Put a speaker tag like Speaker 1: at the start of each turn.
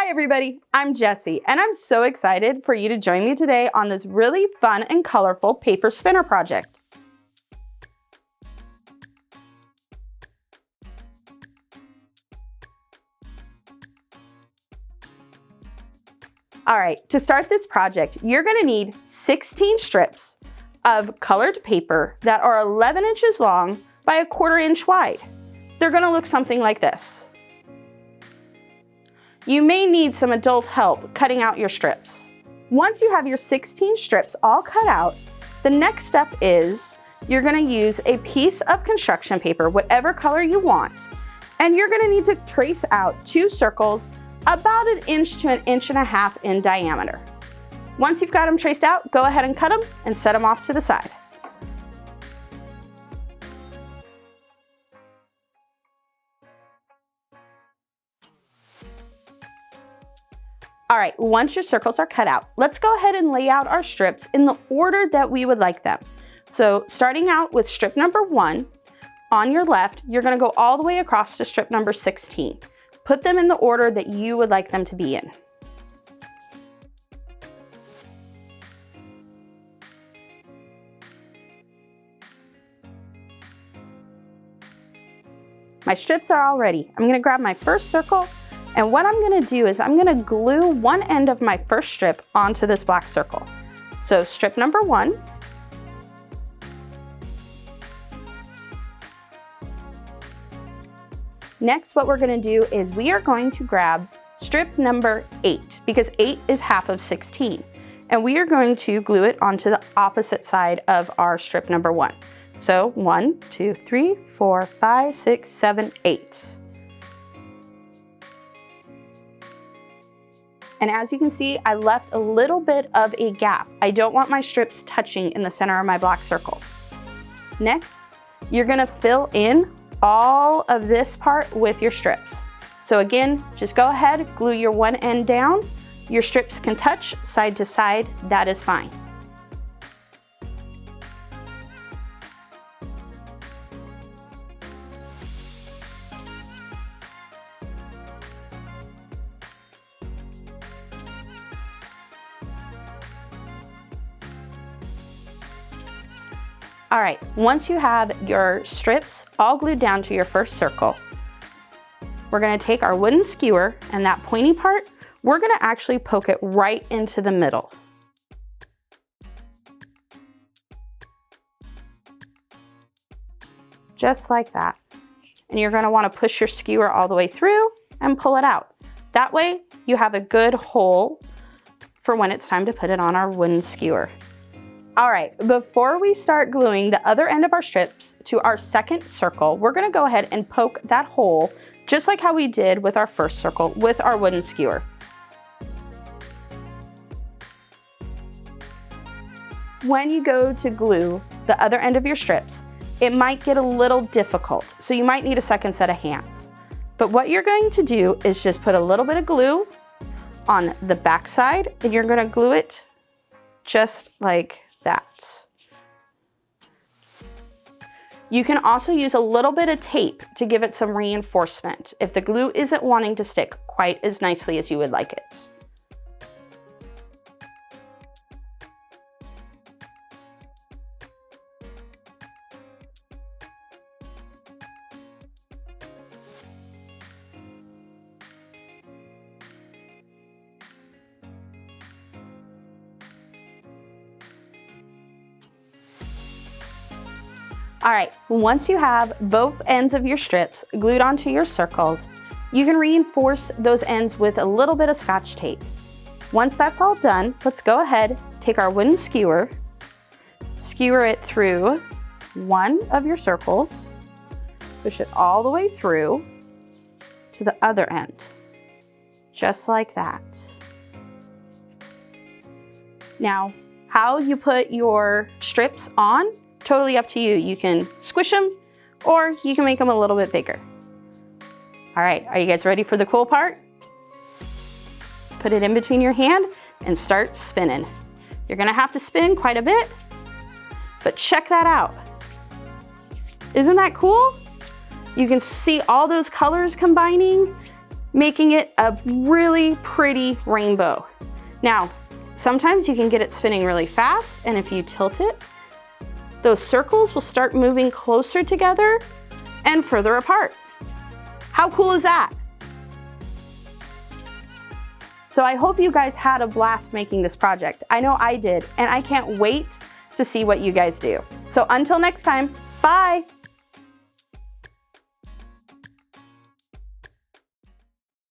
Speaker 1: Hi everybody, I'm Jessie, and I'm so excited for you to join me today on this really fun and colorful paper spinner project. All right, to start this project, you're gonna need 16 strips of colored paper that are 11 inches long by 1/4 inch wide. They're gonna look something like this. You may need some adult help cutting out your strips. Once you have your 16 strips all cut out, the next step is you're gonna use a piece of construction paper, whatever color you want, and you're gonna need to trace out 2 circles about 1 inch to 1.5 inches in diameter. Once you've got them traced out, go ahead and cut them and set them off to the side. All right, once your circles are cut out, let's go ahead and lay out our strips in the order that we would like them. So starting out with strip number 1, on your left, you're gonna go all the way across to strip number 16. Put them in the order that you would like them to be in. My strips are all ready. I'm gonna grab my first circle, and what I'm gonna do is I'm gonna glue one end of my first strip onto this black circle. So strip number 1. Next, what we're gonna do is we are going to grab strip number 8, because 8 is half of 16. And we are going to glue it onto the opposite side of our strip number 1. So 1, 2, 3, 4, 5, 6, 7, 8. And as you can see, I left a little bit of a gap. I don't want my strips touching in the center of my black circle. Next, you're gonna fill in all of this part with your strips. So again, just go ahead, glue your one end down. Your strips can touch side to side, that is fine. All right, once you have your strips all glued down to your first circle, we're gonna take our wooden skewer, and that pointy part, we're gonna actually poke it right into the middle. Just like that. And you're gonna wanna push your skewer all the way through and pull it out. That way, you have a good hole for when it's time to put it on our wooden skewer. All right, before we start gluing the other end of our strips to our second circle, we're gonna go ahead and poke that hole just like how we did with our first circle with our wooden skewer. When you go to glue the other end of your strips, it might get a little difficult, so you might need a second set of hands. But what you're going to do is just put a little bit of glue on the back side, and you're gonna glue it just like that. You can also use a little bit of tape to give it some reinforcement if the glue isn't wanting to stick quite as nicely as you would like it. All right, once you have both ends of your strips glued onto your circles, you can reinforce those ends with a little bit of Scotch tape. Once that's all done, let's go ahead, take our wooden skewer, skewer it through one of your circles, push it all the way through to the other end, just like that. Now, how you put your strips on, totally up to you. You can squish them or you can make them a little bit bigger. All right, are you guys ready for the cool part? Put it in between your hand and start spinning. You're gonna have to spin quite a bit, but check that out. Isn't that cool? You can see all those colors combining. making it a really pretty rainbow. Now, sometimes you can get it spinning really fast, and if you tilt it, those circles will start moving closer together and further apart. How cool is that? So I hope you guys had a blast making this project. I know I did, and I can't wait to see what you guys do. So until next time, bye!